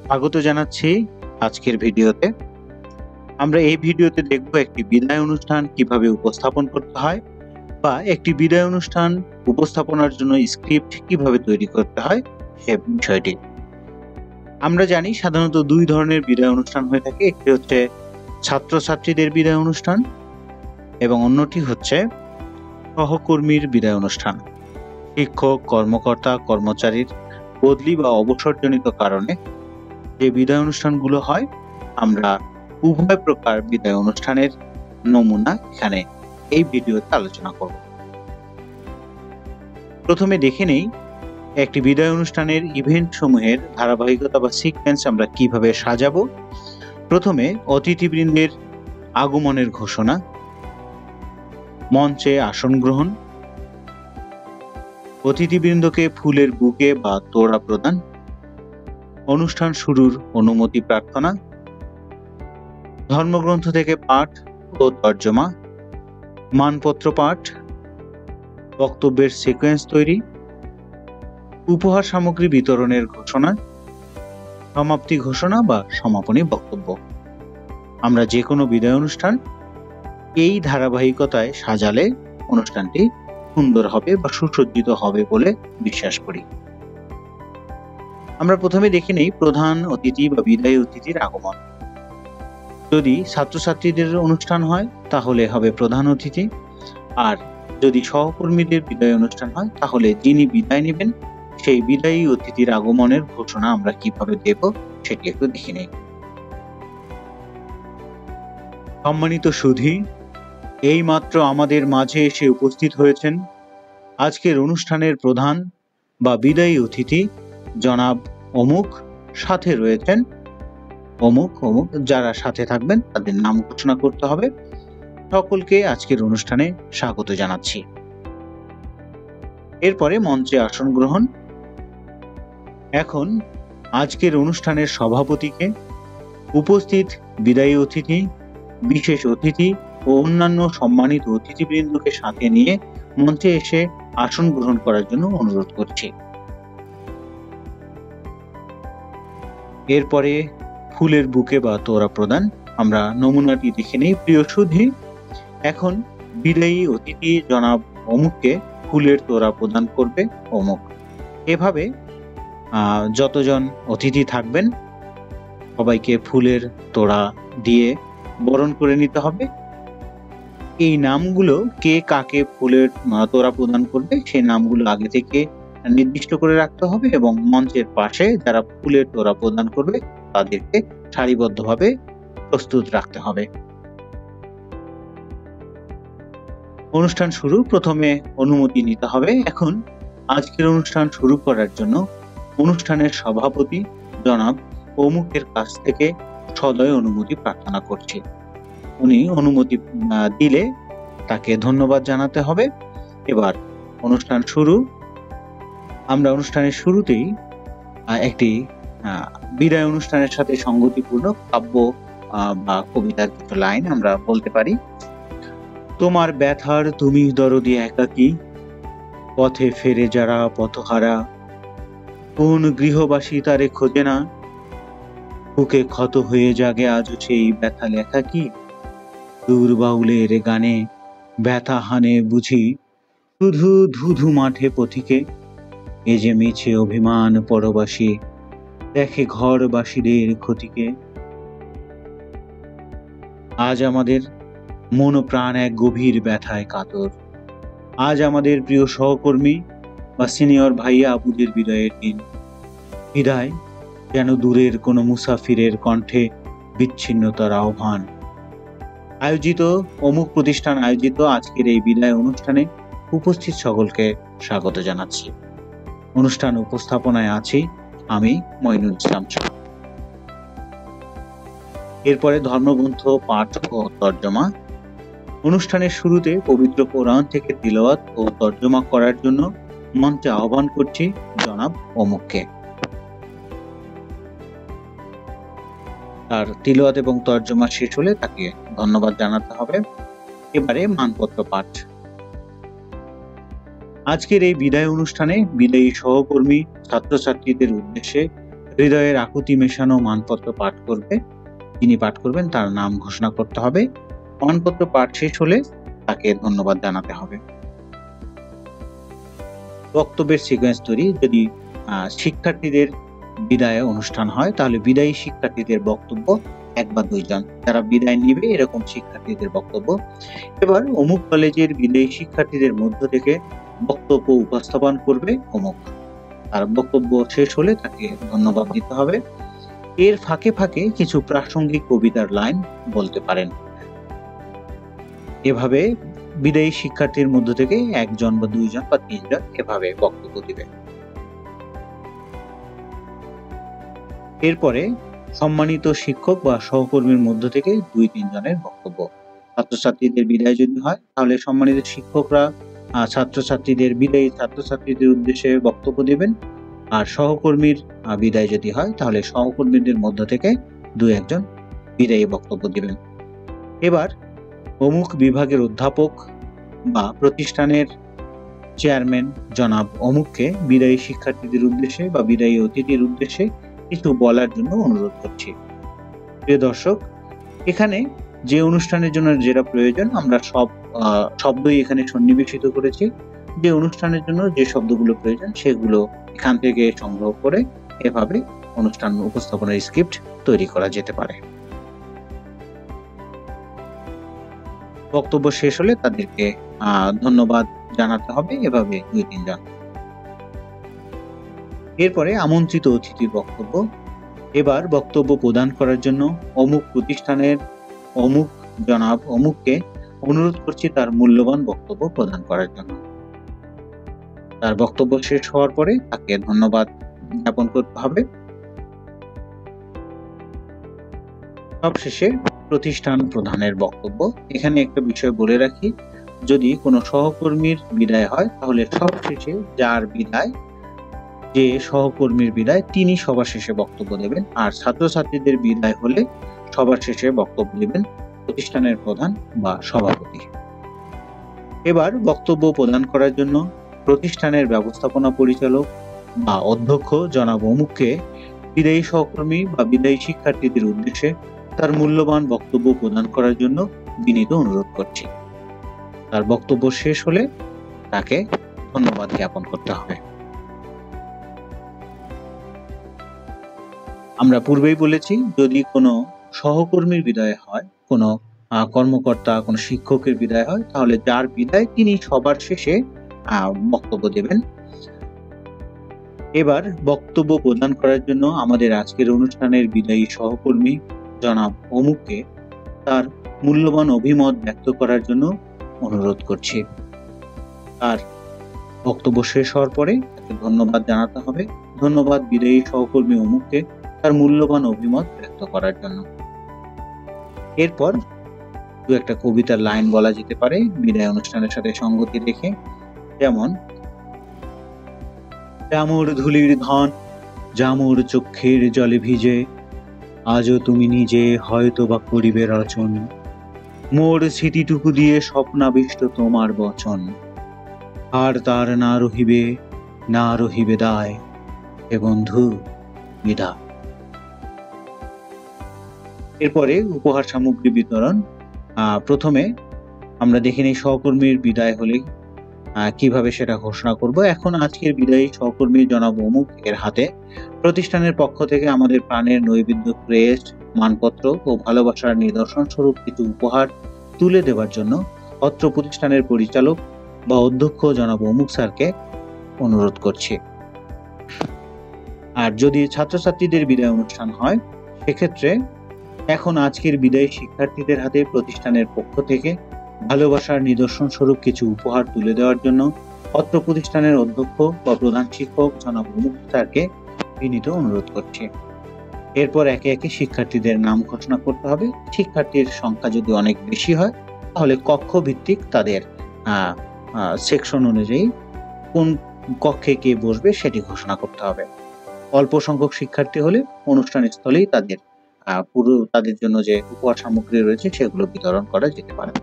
স্বাগত জানাচ্ছি আজকের ভিডিওতে। আমরা এই ভিডিওতে দেখব একটি বিদায় অনুষ্ঠান কিভাবে উপস্থাপন করতে হয় বা একটি বিদায় অনুষ্ঠান উপস্থাপনার জন্য স্ক্রিপ্ট কিভাবে তৈরি করতে হয় সে বিষয়টি। আমরা জানি সাধারণত দুই ধরনের বিদায় অনুষ্ঠান হয়ে থাকে, একটি হচ্ছে ছাত্রছাত্রীদের বিদায় অনুষ্ঠান এবং অন্যটি হচ্ছে সহকর্মীর বিদায় অনুষ্ঠান। শিক্ষক, কর্মকর্তা, কর্মচারীর বদলি বা অবসরজনিত কারণে যে বিদায় অনুষ্ঠানগুলো হয়, আমরা উভয় প্রকার বিদায় অনুষ্ঠানের নমুনা এখানে এই ভিডিওতে আলোচনা করব। প্রথমে দেখে নেই একটি বিদায় অনুষ্ঠানের ইভেন্ট সমূহের ধারাবাহিকতা বা সিকোয়েন্স আমরা কিভাবে সাজাবো। প্রথমে অতিথিবৃন্দের আগমনের ঘোষণা, মঞ্চে আসন গ্রহণ, অতিথিবৃন্দকে ফুলের বুকে বা তোড়া প্রদান, অনুষ্ঠান শুরুর অনুমতি প্রার্থনা, ধর্মগ্রন্থ থেকে পাঠ ও তর্জমা, মানপত্র পাঠ, বক্তব্যের সিকোয়েন্স তৈরি, উপহার সামগ্রী বিতরণের ঘোষণা, সমাপ্তি ঘোষণা বা সমাপনী বক্তব্য। আমরা যে কোনো বিদায় অনুষ্ঠান এই ধারাবাহিকতায় সাজালে অনুষ্ঠানটি সুন্দর হবে বা সুসজ্জিত হবে বলে বিশ্বাস করি। আমরা প্রথমে দেখে নেই প্রধান অতিথি বা বিদায়ী অতিথির আগমন। যদি ছাত্রছাত্রীদের অনুষ্ঠান হয় তাহলে হবে প্রধান অতিথি, আর যদি সহকর্মীদের বিদায় অনুষ্ঠান হয় তাহলে যিনি বিদায় নেবেন সেই বিদায়ী অতিথির আগমনের ঘোষণা আমরা কিভাবে দেব সেটি একটু দেখে নেই। সম্মানিত সুধী, এই মাত্র আমাদের মাঝে এসে উপস্থিত হয়েছেন আজকের অনুষ্ঠানের প্রধান বা বিদায়ী অতিথি জনাব অমুক, সাথে রয়েছেন অমুক অমুক। যারা সাথে থাকবেন তাদের নাম ঘোষণা করতে হবে। সকলকে আজকের অনুষ্ঠানে স্বাগত জানাচ্ছি। এরপরে মঞ্চে আসন গ্রহণ। এখন আজকের অনুষ্ঠানের সভাপতিকে উপস্থিত বিদায়ী অতিথি, বিশেষ অতিথি ও অন্যান্য সম্মানিত অতিথিবৃন্দকে সাথে নিয়ে মঞ্চে এসে আসন গ্রহণ করার জন্য অনুরোধ করছি। এরপরে ফুলের বুকে বা তোড়া প্রদান। আমরা নমুনাটি দেখে নেই। প্রিয় সুধী, এখন বিদায়ী অতিথি জনাব অমুককে ফুলের তোড়া প্রদান করবে অমুক। এভাবে যতজন অতিথি থাকবেন সবাইকে ফুলের তোড়া দিয়ে বরণ করে নিতে হবে। এই নামগুলো কে কাকে ফুলের তোড়া প্রদান করবে সেই নামগুলো আগে থেকে নির্দিষ্ট করে রাখতে হবে এবং মঞ্চের পাশে যারা ফুলের তোড়া প্রদান করবে তাদেরকে সারিবদ্ধভাবে প্রস্তুত রাখতে হবে। অনুষ্ঠান শুরু। প্রথমে অনুমতি নিতে হবে। এখন আজকের অনুষ্ঠান শুরু করার জন্য অনুষ্ঠানের সভাপতি জনাব অমুকের কাছ থেকে সদয় অনুমতি প্রার্থনা করছি। উনি অনুমতি দিলে তাকে ধন্যবাদ জানাতে হবে। এবার অনুষ্ঠান শুরু। আমরা অনুষ্ঠানের শুরুতেই একটি বিদায় অনুষ্ঠানের সাথে সঙ্গতিপূর্ণ কাব্য বা কবিতার কিছু লাইন আমরা বলতে পারি। তোমার ব্যথার তুমি দরদি একাকী, পথে ফেরে যারা পথহারা, কোন গৃহবাসী তারে খোঁজে না, বুকে ক্ষত হয়ে জাগে আজও সেই ব্যথা লেখা কি, দূর বাউলের গানে ব্যথা হানে বুঝি শুধু ধুধু মাঠে পথিকে, এ যে মিছে অভিমান পরবাসী, দেখে ঘরবাসীদের ক্ষতিকে। আজ আমাদের মন প্রাণ এক গভীর ব্যথায় কাতর। আজ আমাদের প্রিয় সহকর্মী বা সিনিয়র ভাইয়া আপুদের বিদায়ের দিন। বিদায় যেন দূরের কোনো মুসাফিরের কণ্ঠে বিচ্ছিন্নতার আহ্বান। আয়োজিত অমুক প্রতিষ্ঠান আয়োজিত আজকের এই বিদায় অনুষ্ঠানে উপস্থিত সকলকে স্বাগত জানাচ্ছি। অনুষ্ঠান উপস্থাপনায় আছি আমি মইনুল ইসলাম শাহ। এরপরে ধর্মগ্রন্থ পাঠ ও তর্জমা। অনুষ্ঠানের শুরুতে পবিত্র কোরআন থেকে তিলাওয়াত ও তর্জমা করার জন্য মঞ্চে আহ্বান করছি জনাব অমুককে। তার তিলাওয়াত এবং তর্জমা শেষ হলে তাকে ধন্যবাদ জানাতে হবে। এবারে মানপত্র পাঠ। আজকের এই বিদায় অনুষ্ঠানে বিদায়ী সহকর্মী ছাত্রছাত্রীদের উদ্দেশ্যে হৃদয়ের আকুতি মেশানো মানপত্র পাঠ করবে। যিনি পাঠ করবেন তার নাম ঘোষণা করতে হবে। মানপত্র পাঠ শেষ হলে তাকে ধন্যবাদ জানাতে হবে। বক্তব্যের সিকোয়েন্স তৈরি। যদি শিক্ষার্থীদের বিদায় অনুষ্ঠান হয় তাহলে বিদায়ী শিক্ষার্থীদের বক্তব্য 1 বা 2 জন, যারা বিদায় নেবে এরকম শিক্ষার্থীদের বক্তব্য। এবার অমুক কলেজের বিদায়ী শিক্ষার্থীদের মধ্য থেকে বক্তব্য উপস্থাপন করবে অমুক। তার বক্তব্য শেষ হলে তাকে ধন্যবাদ দিতে হবে। এর ফাঁকে ফাঁকে কিছু প্রাসঙ্গিক কবিতার লাইন বলতে পারেন। এভাবে বিদায়ী শিক্ষার্থীর মধ্য থেকে 1 জন বা 2 জন বা 3 জন এভাবে বক্তব্য দিবে। এরপরে সম্মানিত শিক্ষক বা সহকর্মীর মধ্য থেকে 2-3 জনের বক্তব্য। ছাত্রছাত্রীদের বিদায় যদি হয় তাহলে সম্মানিত শিক্ষকরা বিদায়ী ছাত্রছাত্রীদের উদ্দেশ্যে বক্তব্য দিবেন। আর সহকর্মীর বিদায় যদি হয় তাহলে সহকর্মীদের মধ্য থেকে 2-1 জন বিদায়ী বক্তব্য দিবেন। এবার অমুক বিভাগের অধ্যাপক বা প্রতিষ্ঠানের চেয়ারম্যান জনাব অমুককে বিদায়ী শিক্ষার্থীদের উদ্দেশ্যে বা বিদায়ী অতিথির উদ্দেশ্যে কিছু বলার জন্য অনুরোধ করছি। প্রিয় দর্শক, এখানে যে অনুষ্ঠানের জন্য যেটা প্রয়োজন আমরা সব শব্দই এখানে সন্নিবেশিত করেছি। যে অনুষ্ঠানের জন্য যে শব্দগুলো প্রয়োজন সেগুলো এখান থেকে সংগ্রহ করে এভাবে অনুষ্ঠান উপস্থাপনের স্ক্রিপ্ট তৈরি করা যেতে পারে। বক্তব্য শেষ হলে তাদেরকে ধন্যবাদ জানাতে হবে, এভাবে 2-3 জন। এরপরে আমন্ত্রিত অতিথির বক্তব্য। এবার বক্তব্য প্রদান করার জন্য অমুক প্রতিষ্ঠানের অমুক জনাব অমুককে অনুরোধ করছি তার মূল্যবান বক্তব্য প্রদান করার জন্য। তার বক্তব্য শেষ হওয়ার পরে তাকে ধন্যবাদ জ্ঞাপন করতে হবে। সবশেষে প্রতিষ্ঠান প্রধানের বক্তব্য। এখানে একটা বিষয় বলে রাখি, যদি কোনো সহকর্মীর বিদায় হয় তাহলে সবশেষে যে সহকর্মীর বিদায় তিনি সবার শেষে বক্তব্য দেবেন। আর ছাত্রছাত্রীদের বিদায় হলে সবার শেষে বক্তব্য দেবেন প্রতিষ্ঠানের প্রধান বা সভাপতি। এবার বক্তব্য প্রদান করার জন্য প্রতিষ্ঠানের ব্যবস্থাপনা পরিচালক বা অধ্যক্ষ জনাব অমুককে বিদায়ী সহকর্মী বা বিদায়ী শিক্ষার্থীদের উদ্দেশ্যে তার মূল্যবান বক্তব্য প্রদান করার জন্য বিনীত অনুরোধ করছি। তার বক্তব্য শেষ হলে তাকে ধন্যবাদ জ্ঞাপন করতে হবে। আমরা পূর্বেই বলেছি, যদি কোনো সহকর্মীর বিদায় হয়, কোনো কর্মকর্তা, কোনো শিক্ষকের বিদায় হয় তাহলে যার বিদায় তিনি সবার শেষে বক্তব্য দেবেন। এবার বক্তব্য প্রদান করার জন্য আমাদের আজকের অনুষ্ঠানের বিদায়ী সহকর্মী জনাব অমুককে তার মূল্যবান অভিমত ব্যক্ত করার জন্য অনুরোধ করছি। তার বক্তব্য শেষ হওয়ার পরে তাকে ধন্যবাদ জানাতে হবে। ধন্যবাদ বিদায়ী সহকর্মী অমুককে তার মূল্যবান অভিমত ব্যক্ত করার জন্য। এরপর 2-একটা কবিতার লাইন বলা যেতে পারে বিদায় অনুষ্ঠানের সাথে সঙ্গতি রেখে, যেমন জামুর ধুলির ধন জামুর চক্ষের জলে ভিজে, আজও তুমি নিজে হয়তো বা করিবে রচন, মোর স্মৃতিটুকু দিয়ে স্বপ্নাবিষ্ট তোমার বচন, আর তার না রহিবে দায়, হে বন্ধু বিদায়। এরপরে উপহার সামগ্রী বিতরণ। প্রথমে আমরা দেখে নিই সহকর্মীর বিদায় হলে কিভাবে সেটা ঘোষণা করব। এখন আজকের বিদায়ী সহকর্মী জনাব অমুক এর হাতে প্রতিষ্ঠানের পক্ষ থেকে আমাদের প্রাণের নৈবেদ্য ক্রেস্ট, মানপত্র ও ভালোবাসার নিদর্শন স্বরূপ কিছু উপহার তুলে দেওয়ার জন্য অত্র প্রতিষ্ঠানের পরিচালক বা অধ্যক্ষ জনাব অমুক স্যারকে অনুরোধ করছি। আর যদি ছাত্রছাত্রীদের বিদায় অনুষ্ঠান হয় সেক্ষেত্রে এখন আজকের বিদায়ী শিক্ষার্থীদের হাতে প্রতিষ্ঠানের পক্ষ থেকে ভালোবাসার নিদর্শন স্বরূপ কিছু উপহার তুলে দেওয়ার জন্য অত্র প্রতিষ্ঠানের অধ্যক্ষ বা প্রধান শিক্ষক জনাব অমুক স্যারকে বিনীত অনুরোধ করছি। এরপর একে একে শিক্ষার্থীদের নাম ঘোষণা করতে হবে। শিক্ষার্থীর সংখ্যা যদি অনেক বেশি হয় তাহলে কক্ষ ভিত্তিক তাদের সেকশন অনুযায়ী কোন কক্ষে কে বসবে সেটি ঘোষণা করতে হবে। অল্প সংখ্যক শিক্ষার্থী হলে অনুষ্ঠান স্থলেই তাদের জন্য যে উপহার সামগ্রী রয়েছে সেগুলো বিতরণ করা যেতে পারে।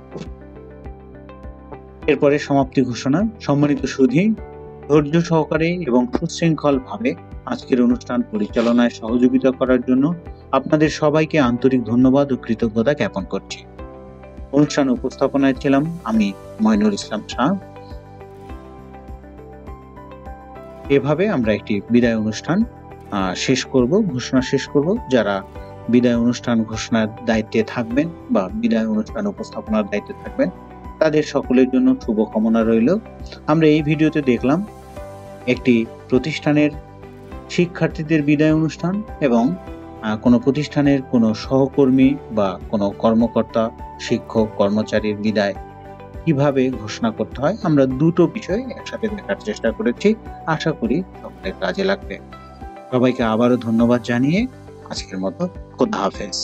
এরপরে সমাপ্তি ঘোষণা। সম্মানিত সুধী, ধৈর্য সহকারে এবং সুশৃঙ্খলভাবে আজকের অনুষ্ঠান পরিচালনায় সহযোগিতা করার জন্য আপনাদের সবাইকে আন্তরিক ধন্যবাদ ও কৃতজ্ঞতা জ্ঞাপন করছি। অনুষ্ঠান উপস্থাপনায় ছিলাম আমি ময়নুল ইসলাম শাহ। এভাবে আমরা একটি বিদায় অনুষ্ঠান ঘোষণা শেষ করব। যারা বিদায় অনুষ্ঠান ঘোষণার দায়িত্বে থাকবেন বা বিদায় অনুষ্ঠান উপস্থাপনার দায়িত্বে থাকবেন, তাদের সকলের জন্য শুভকামনা রইল। আমরা এই ভিডিওতে দেখলাম একটি প্রতিষ্ঠানের শিক্ষার্থীদের বিদায় অনুষ্ঠান এবং কোনো প্রতিষ্ঠানের কোনো সহকর্মী বা কোনো কর্মকর্তা, শিক্ষক, কর্মচারীর বিদায় কিভাবে ঘোষণা করতে হয়, আমরা দুটো বিষয় একসাথে দেখার চেষ্টা করেছি। আশা করি সকলের কাজে লাগবে। সবাইকে আবারও ধন্যবাদ জানিয়ে আজকের মতো খোদা হাফেজ।